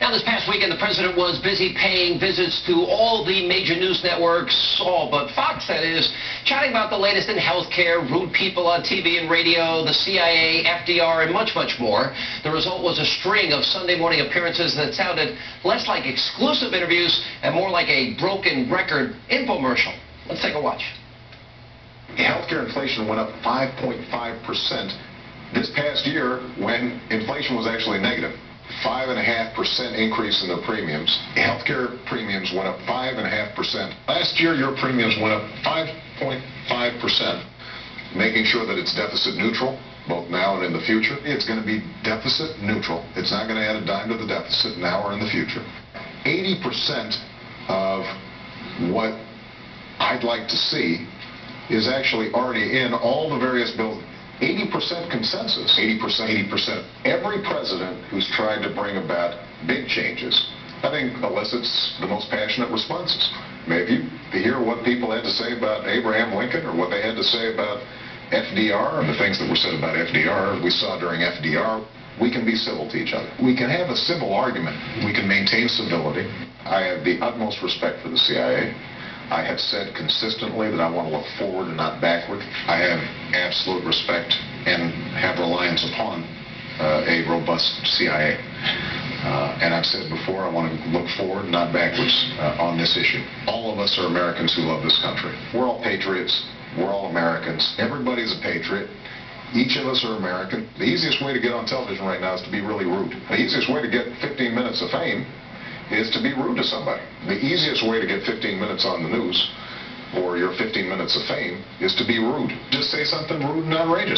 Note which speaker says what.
Speaker 1: Now, this past weekend, the president was busy paying visits to all the major news networks, all but Fox, that is, chatting about the latest in healthcare, rude people on TV and radio, the CIA, FDR, and much, much more. The result was a string of Sunday morning appearances that sounded less like exclusive interviews and more like a broken record infomercial. Let's take a watch.
Speaker 2: Healthcare inflation went up 5.5% this past year when inflation was actually negative. 5.5% increase in the premiums. Healthcare premiums went up 5.5%. Last year, your premiums went up 5.5%, making sure that it's deficit neutral, both now and in the future. It's going to be deficit neutral. It's not going to add a dime to the deficit now or in the future. 80% of what I'd like to see is actually already in all the various bills. 80% consensus, 80%. Every president who's tried to bring about big changes, I think, elicits the most passionate responses. Maybe to hear what people had to say about Abraham Lincoln or what they had to say about FDR and the things that were said about FDR we saw during FDR. We can be civil to each other. We can have a civil argument. We can maintain civility. I have the utmost respect for the CIA. I have said consistently that I want to look forward and not backward. I have absolute respect and have reliance upon a robust CIA. And I've said before, I want to look forward, not backwards, on this issue. All of us are Americans who love this country. We're all patriots. We're all Americans. Everybody's a patriot. Each of us are American. The easiest way to get on television right now is to be really rude. The easiest way to get 15 minutes of fame is to be rude to somebody. The easiest way to get 15 minutes on the news or your 15 minutes of fame is to be rude. Just say something rude and outrageous.